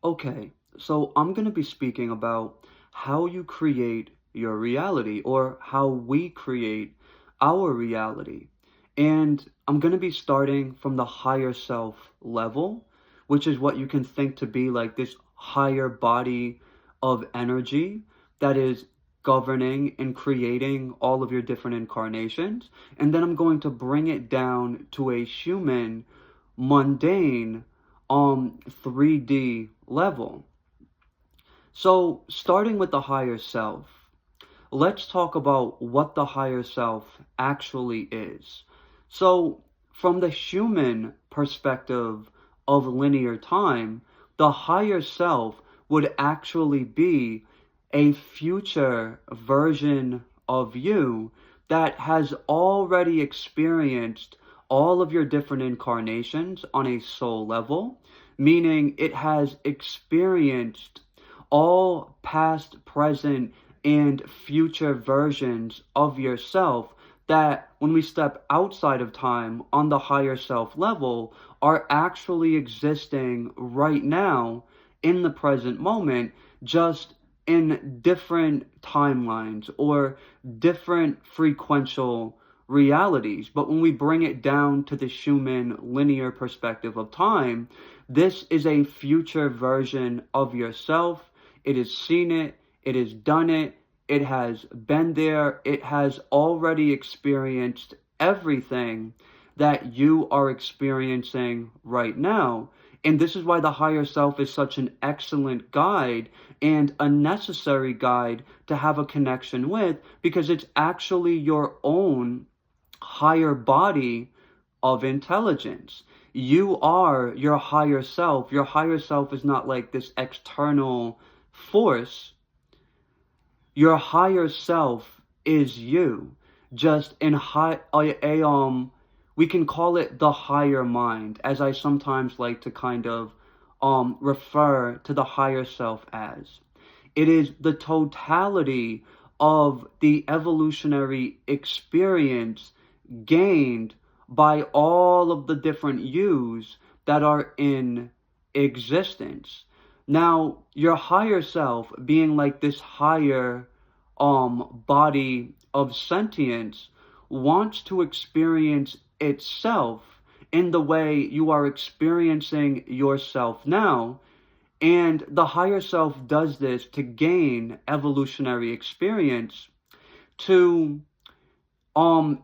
Okay, so I'm going to be speaking about how you create your reality or how we create our reality. And I'm going to be starting from the higher self level, which is what you can think to be like this higher body of energy that is governing and creating all of your different incarnations. And then I'm going to bring it down to a human, mundane 3D level. So, starting with the higher self, let's talk about what the higher self actually is. So, from the human perspective of linear time, the higher self would actually be a future version of you that has already experienced all of your different incarnations on a soul level, meaning it has experienced all past, present, and future versions of yourself that when we step outside of time on the higher self level are actually existing right now in the present moment, just in different timelines or different frequential realities. But when we bring it down to the human linear perspective of time, this is a future version of yourself. It has seen it, it has done it, it has been there, it has already experienced everything that you are experiencing right now. And this is why the higher self is such an excellent guide and a necessary guide to have a connection with, because it's actually your own higher body of intelligence. You are your higher self. Your higher self is not like this external force. Your higher self is you. Just in we can call it the higher mind, as I sometimes like to kind of refer to the higher self as. It is the totality of the evolutionary experience gained by all of the different yous that are in existence. Now, your higher self being like this higher body of sentience wants to experience itself in the way you are experiencing yourself now. And the higher self does this to gain evolutionary experience, to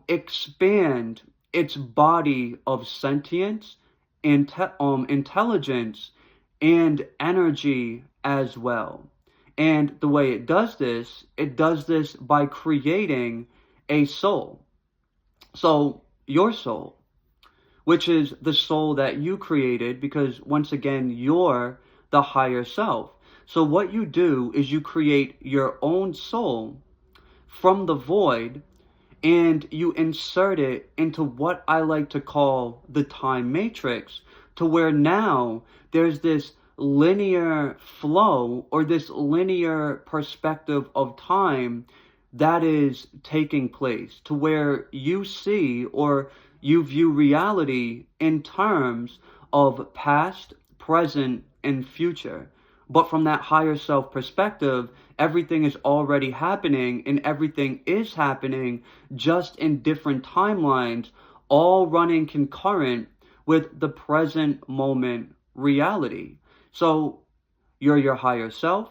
expand its body of sentience, intelligence, and energy as well. And the way it does this by creating a soul. So, your soul, which is the soul that you created, because once again, you're the higher self. So, what you do is you create your own soul from the void and you insert it into what I like to call the time matrix, to where now there's this linear flow or this linear perspective of time that is taking place, to where you see or you view reality in terms of past, present, and future. But from that higher self perspective, everything is already happening and everything is happening just in different timelines, all running concurrent with the present moment reality. So you're your higher self,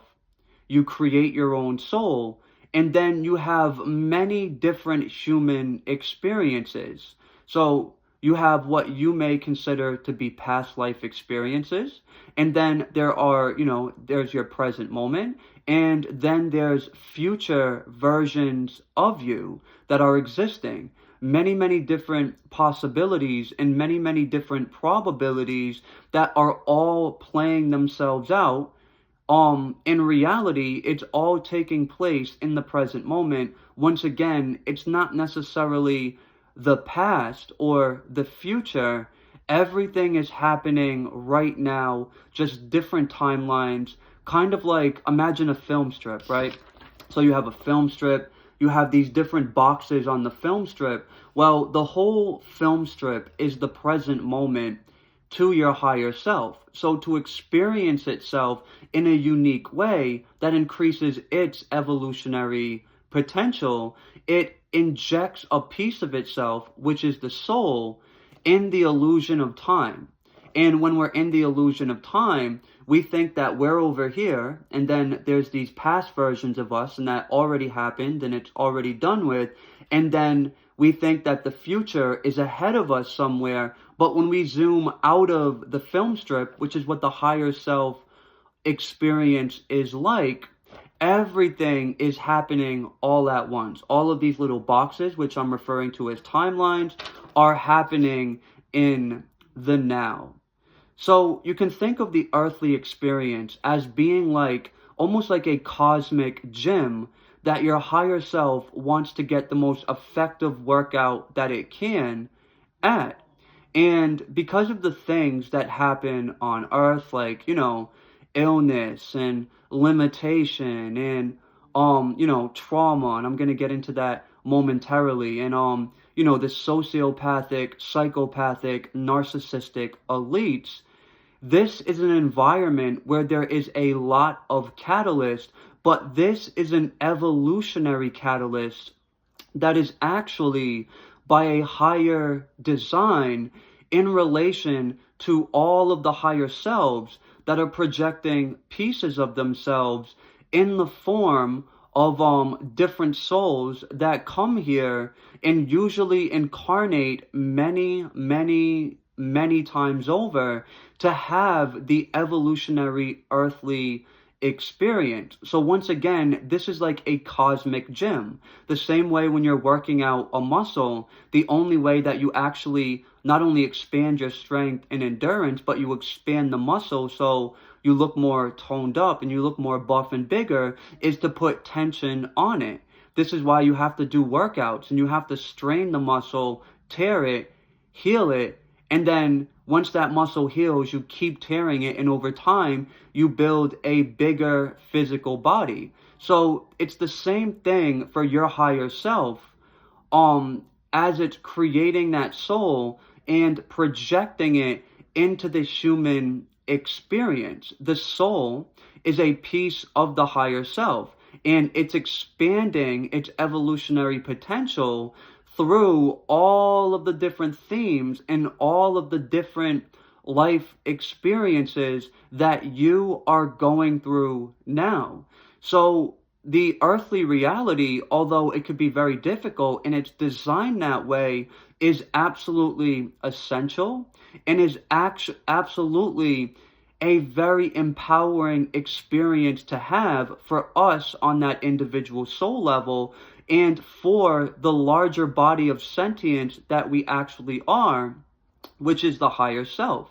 you create your own soul, and then you have many different human experiences. So you have what you may consider to be past life experiences, and then there's your present moment, and then there's future versions of you that are existing. Many, many different possibilities and many, many different probabilities that are all playing themselves out. In reality, it's all taking place in the present moment. Once again, it's not necessarily the past or the future. Everything is happening right now, just different timelines, kind of like imagine a film strip, right? So you have a film strip, you have these different boxes on the film strip. Well, the whole film strip is the present moment to your higher self. So to experience itself in a unique way that increases its evolutionary potential, it injects a piece of itself, which is the soul, in the illusion of time. And when we're in the illusion of time, we think that we're over here, and then there's these past versions of us, and that already happened, and it's already done with, and then we think that the future is ahead of us somewhere. But when we zoom out of the film strip, which is what the higher self experience is like, everything is happening all at once. All of these little boxes, which I'm referring to as timelines, are happening in the now. So you can think of the earthly experience as being like almost like a cosmic gym that your higher self wants to get the most effective workout that it can at. And because of the things that happen on earth, like, illness and limitation and, trauma, and I'm going to get into that momentarily, and, the sociopathic, psychopathic, narcissistic elites, this is an environment where there is a lot of catalyst, but this is an evolutionary catalyst that is actually by a higher design in relation to all of the higher selves that are projecting pieces of themselves in the form of different souls that come here and usually incarnate many times over to have the evolutionary earthly experience. So once again, this is like a cosmic gym. The same way when you're working out a muscle, the only way that you actually not only expand your strength and endurance, but you expand the muscle so you look more toned up and you look more buff and bigger, is to put tension on it. This is why you have to do workouts and you have to strain the muscle, tear it, heal it, and then once that muscle heals, you keep tearing it, and over time, you build a bigger physical body. So it's the same thing for your higher self, as it's creating that soul and projecting it into the human experience. The soul is a piece of the higher self, and it's expanding its evolutionary potential through all of the different themes and all of the different life experiences that you are going through now. So the earthly reality, although it could be very difficult and it's designed that way, is absolutely essential and is absolutely a very empowering experience to have for us on that individual soul level and for the larger body of sentience that we actually are, which is the higher self.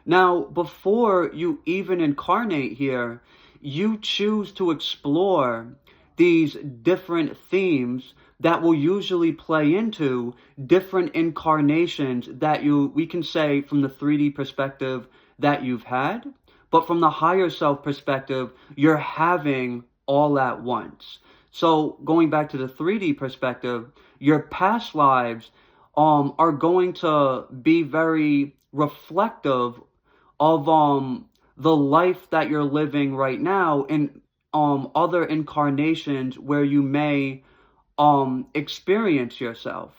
Now, before you even incarnate here, you choose to explore these different themes that will usually play into different incarnations that we can say from the 3D perspective that you've had, but from the higher self perspective, you're having all at once. So going back to the 3D perspective, your past lives are going to be very reflective of the life that you're living right now in other incarnations where you may experience yourself.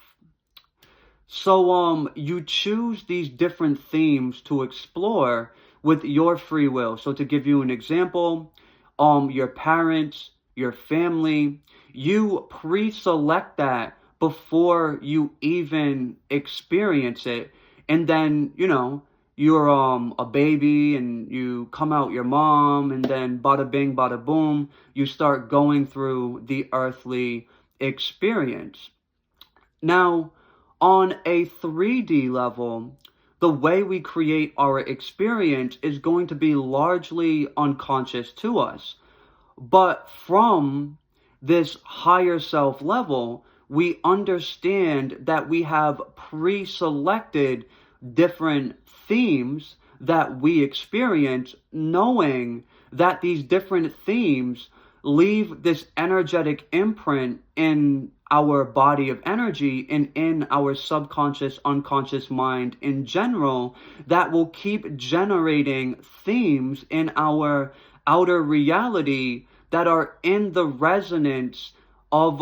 So you choose these different themes to explore with your free will. So to give you an example, your parents, your family, you pre-select that before you even experience it. And then, you're a baby and you come out your mom, and then bada bing, bada boom, you start going through the earthly experience. Now, on a 3D level, the way we create our experience is going to be largely unconscious to us. But from this higher self level, we understand that we have pre-selected different themes that we experience, knowing that these different themes leave this energetic imprint in our body of energy and in our subconscious, unconscious mind in general that will keep generating themes in our outer reality that are in the resonance of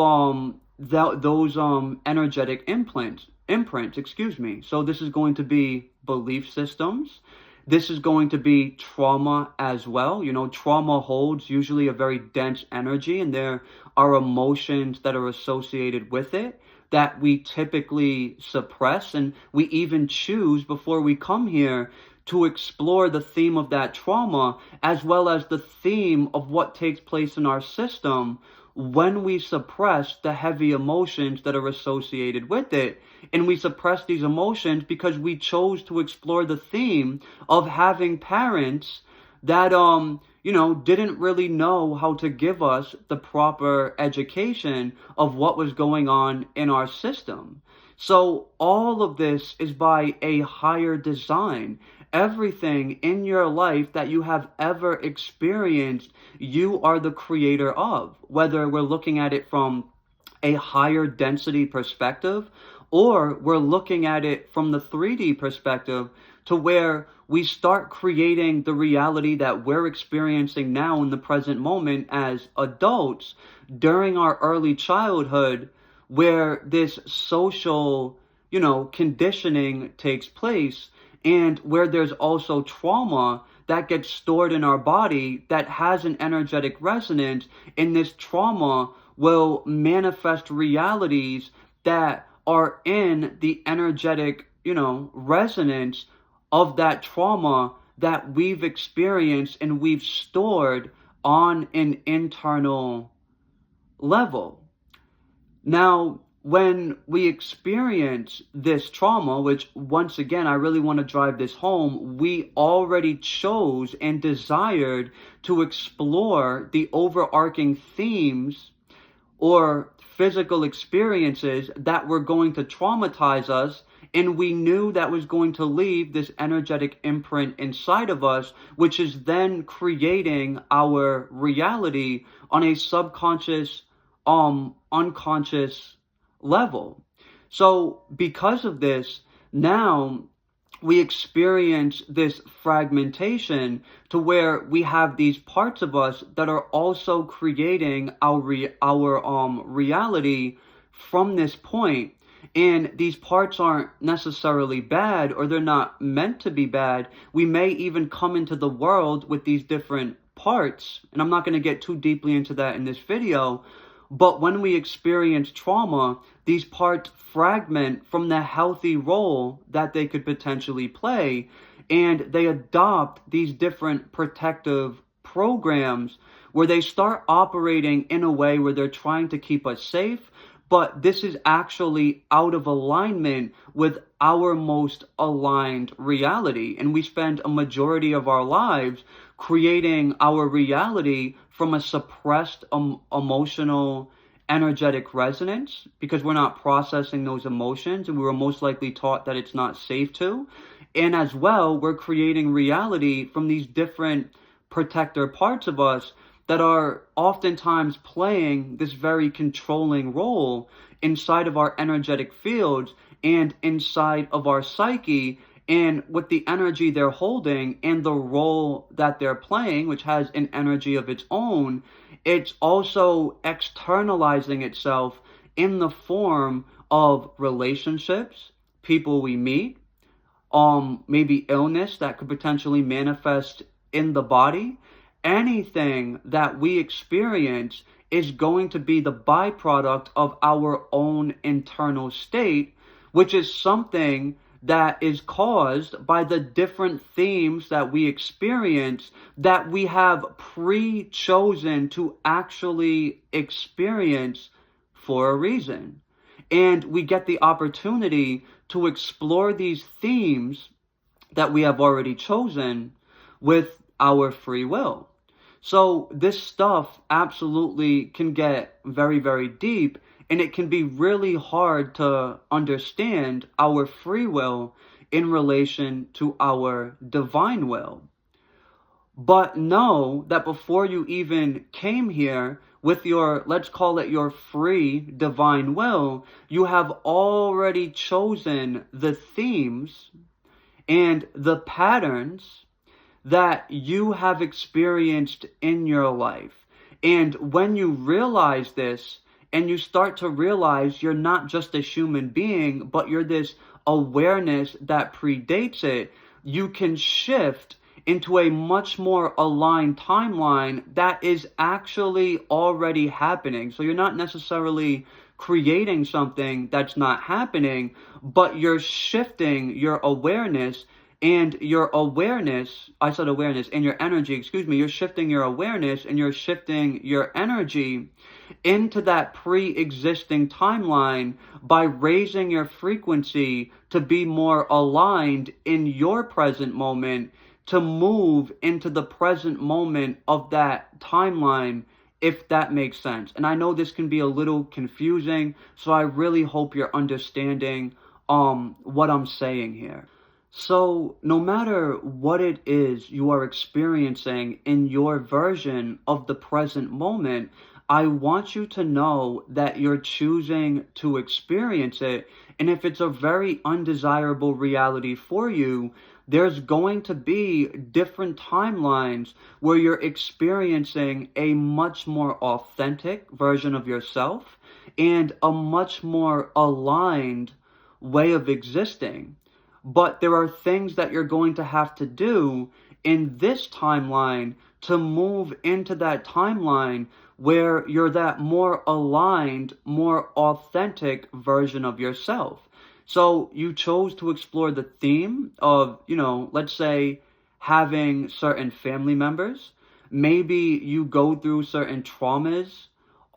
those energetic imprints, excuse me. So this is going to be belief systems. This is going to be trauma as well. You know, trauma holds usually a very dense energy, and there are emotions that are associated with it that we typically suppress, and we even choose before we come here to explore the theme of that trauma as well as the theme of what takes place in our system when we suppress the heavy emotions that are associated with it. And we suppress these emotions because we chose to explore the theme of having parents that didn't really know how to give us the proper education of what was going on in our system. So all of this is by a higher design. Everything in your life that you have ever experienced, you are the creator of. Whether we're looking at it from a higher density perspective, or we're looking at it from the 3D perspective to where we start creating the reality that we're experiencing now in the present moment as adults during our early childhood, where this social, conditioning takes place, and where there's also trauma that gets stored in our body that has an energetic resonance, and this trauma will manifest realities that are in the energetic, resonance of that trauma that we've experienced and we've stored on an internal level. Now, when we experience this trauma, which once again, I really want to drive this home, we already chose and desired to explore the overarching themes or physical experiences that were going to traumatize us, and we knew that was going to leave this energetic imprint inside of us, which is then creating our reality on a subconscious, unconscious level. So because of this, now we experience this fragmentation to where we have these parts of us that are also creating our reality from this point. And these parts aren't necessarily bad, or they're not meant to be bad. We may even come into the world with these different parts, and I'm not going to get too deeply into that in this video. But when we experience trauma, these parts fragment from the healthy role that they could potentially play, and they adopt these different protective programs where they start operating in a way where they're trying to keep us safe, but this is actually out of alignment with our most aligned reality. And we spend a majority of our lives creating our reality from a suppressed emotional energetic resonance because we're not processing those emotions, and we were most likely taught that it's not safe to. And as well, we're creating reality from these different protector parts of us that are oftentimes playing this very controlling role inside of our energetic fields and inside of our psyche, and with the energy they're holding and the role that they're playing, which has an energy of its own, it's also externalizing itself in the form of relationships, people we meet, maybe illness that could potentially manifest in the body. Anything that we experience is going to be the byproduct of our own internal state, which is something that is caused by the different themes that we experience that we have pre-chosen to actually experience for a reason. And we get the opportunity to explore these themes that we have already chosen with our free will. So this stuff absolutely can get very, very deep, and it can be really hard to understand our free will in relation to our divine will. But know that before you even came here with your, let's call it your free divine will, you have already chosen the themes and the patterns that you have experienced in your life. And when you realize this, and you start to realize you're not just a human being, but you're this awareness that predates it, you can shift into a much more aligned timeline that is actually already happening. So you're not necessarily creating something that's not happening, but you're shifting your awareness, and your awareness, I said awareness, and your energy, excuse me, you're shifting your awareness and you're shifting your energy into that pre-existing timeline by raising your frequency to be more aligned in your present moment, to move into the present moment of that timeline, if that makes sense. And I know this can be a little confusing, so I really hope you're understanding what I'm saying here. So, no matter what it is you are experiencing in your version of the present moment, I want you to know that you're choosing to experience it. And if it's a very undesirable reality for you, there's going to be different timelines where you're experiencing a much more authentic version of yourself and a much more aligned way of existing. But there are things that you're going to have to do in this timeline to move into that timeline where you're that more aligned, more authentic version of yourself. So you chose to explore the theme of, let's say having certain family members. Maybe you go through certain traumas,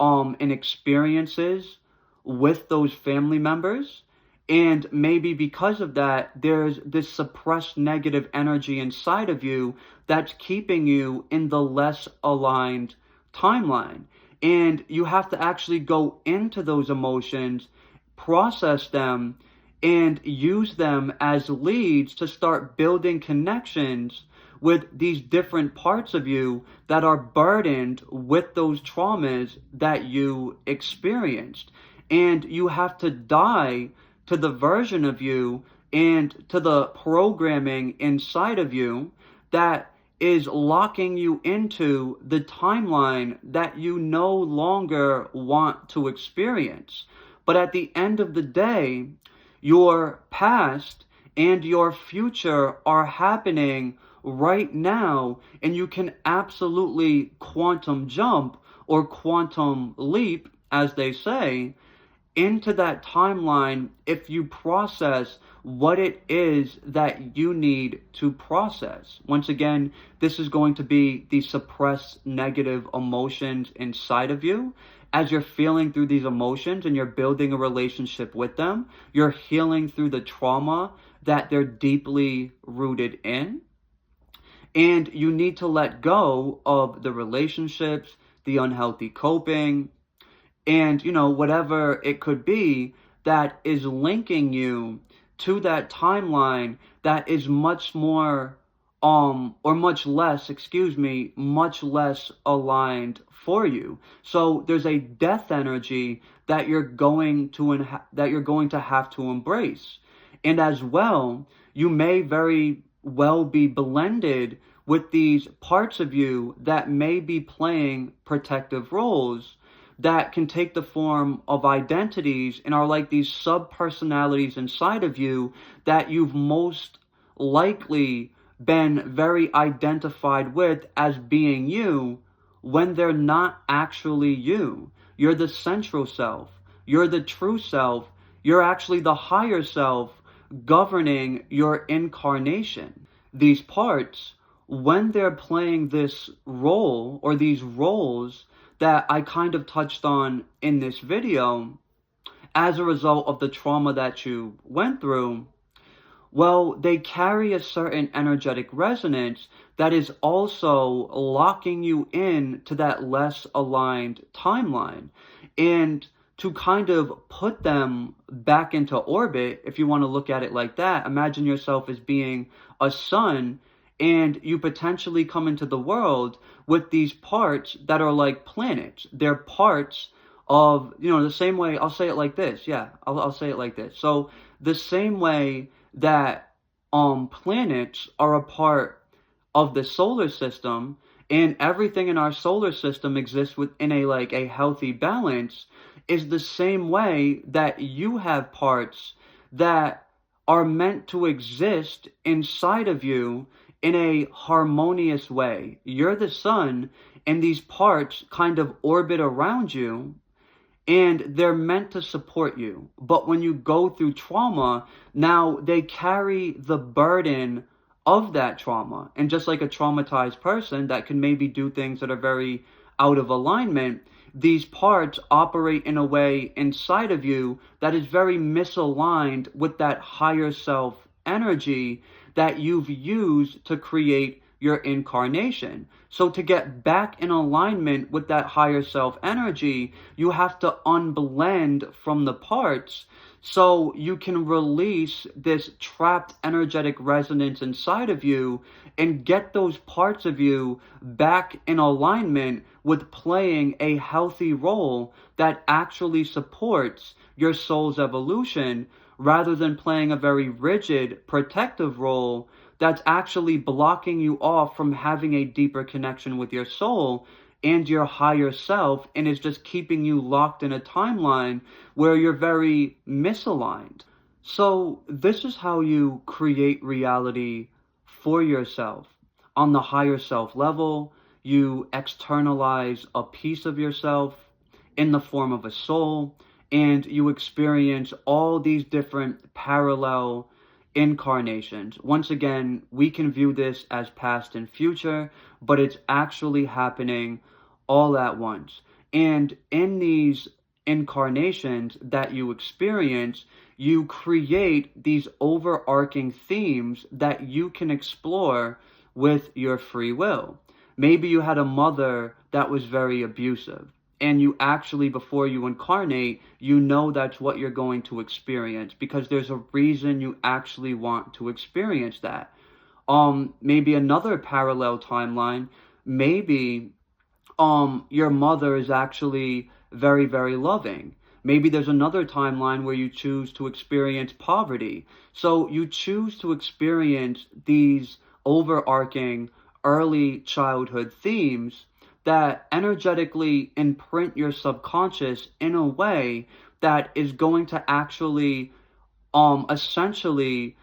and experiences with those family members. And maybe because of that, there's this suppressed negative energy inside of you that's keeping you in the less aligned timeline. And you have to actually go into those emotions, process them, and use them as leads to start building connections with these different parts of you that are burdened with those traumas that you experienced. And you have to die to the version of you and to the programming inside of you that is locking you into the timeline that you no longer want to experience. But at the end of the day, your past and your future are happening right now, and you can absolutely quantum jump or quantum leap, as they say, into that timeline if you process what it is that you need to process. Once again, this is going to be the suppressed negative emotions inside of you. As you're feeling through these emotions and you're building a relationship with them, you're healing through the trauma that they're deeply rooted in. And you need to let go of the relationships, the unhealthy coping, and whatever it could be that is linking you to that timeline that is much more or much less, excuse me, much less aligned for you. So there's a death energy that you're going to have to embrace. And as well, you may very well be blended with these parts of you that may be playing protective roles that can take the form of identities and are like these sub-personalities inside of you that you've most likely been very identified with as being you, when they're not actually you. You're the central self. You're the true self. You're actually the higher self governing your incarnation. These parts, when they're playing this role or these roles that I kind of touched on in this video, as a result of the trauma that you went through, well, they carry a certain energetic resonance that is also locking you in to that less aligned timeline. And to kind of put them back into orbit, if you want to look at it like that, imagine yourself as being a sun, and you potentially come into the world with these parts that are like planets. They're parts of, the same way, I'll say it like this. Yeah, I'll say it like this. So the same way that planets are a part of the solar system, and everything in our solar system exists within a healthy balance, is the same way that you have parts that are meant to exist inside of you in a harmonious way. You're the sun, and these parts kind of orbit around you, and they're meant to support you. But when you go through trauma, now they carry the burden of that trauma. And just like a traumatized person that can maybe do things that are very out of alignment, these parts operate in a way inside of you that is very misaligned with that higher self energy that you've used to create your incarnation. So to get back in alignment with that higher self energy, you have to unblend from the parts so you can release this trapped energetic resonance inside of you and get those parts of you back in alignment with playing a healthy role that actually supports your soul's evolution, rather than playing a very rigid protective role that's actually blocking you off from having a deeper connection with your soul and your higher self, and is just keeping you locked in a timeline where you're very misaligned. So this is how you create reality for yourself. On the higher self level, you externalize a piece of yourself in the form of a soul, and you experience all these different parallel incarnations. Once again, we can view this as past and future, but it's actually happening all at once. And in these incarnations that you experience, you create these overarching themes that you can explore with your free will. Maybe you had a mother that was very abusive, and you actually, before you incarnate, you know that's what you're going to experience because there's a reason you actually want to experience that. Maybe another parallel timeline, maybe your mother is actually very, very loving. Maybe there's another timeline where you choose to experience poverty. So you choose to experience these overarching early childhood themes that energetically imprint your subconscious in a way that is going to actually essentially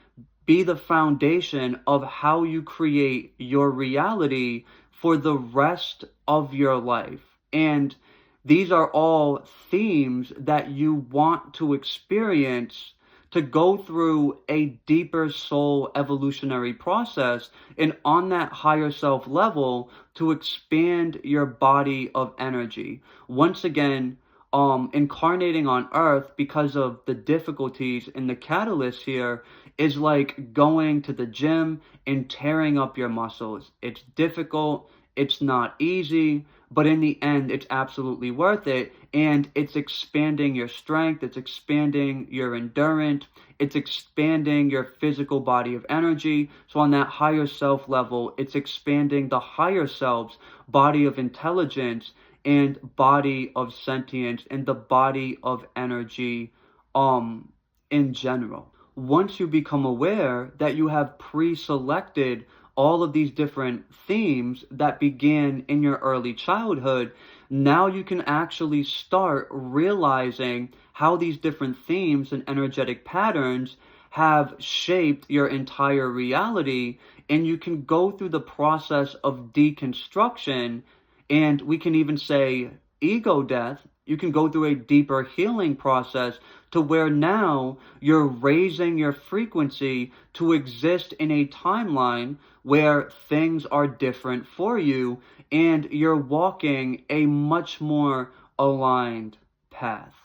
be the foundation of how you create your reality for the rest of your life. And these are all themes that you want to experience to go through a deeper soul evolutionary process, and on that higher self level to expand your body of energy. Once again, incarnating on earth, because of the difficulties and the catalyst here, is like going to the gym and tearing up your muscles. It's difficult, it's not easy, but in the end, it's absolutely worth it. And it's expanding your strength, it's expanding your endurance, it's expanding your physical body of energy. So on that higher self level, it's expanding the higher self's body of intelligence and body of sentience and the body of energy in general. Once you become aware that you have pre-selected all of these different themes that began in your early childhood, now you can actually start realizing how these different themes and energetic patterns have shaped your entire reality, and you can go through the process of deconstruction, and we can even say ego death. You can go through a deeper healing process to where now you're raising your frequency to exist in a timeline where things are different for you, and you're walking a much more aligned path.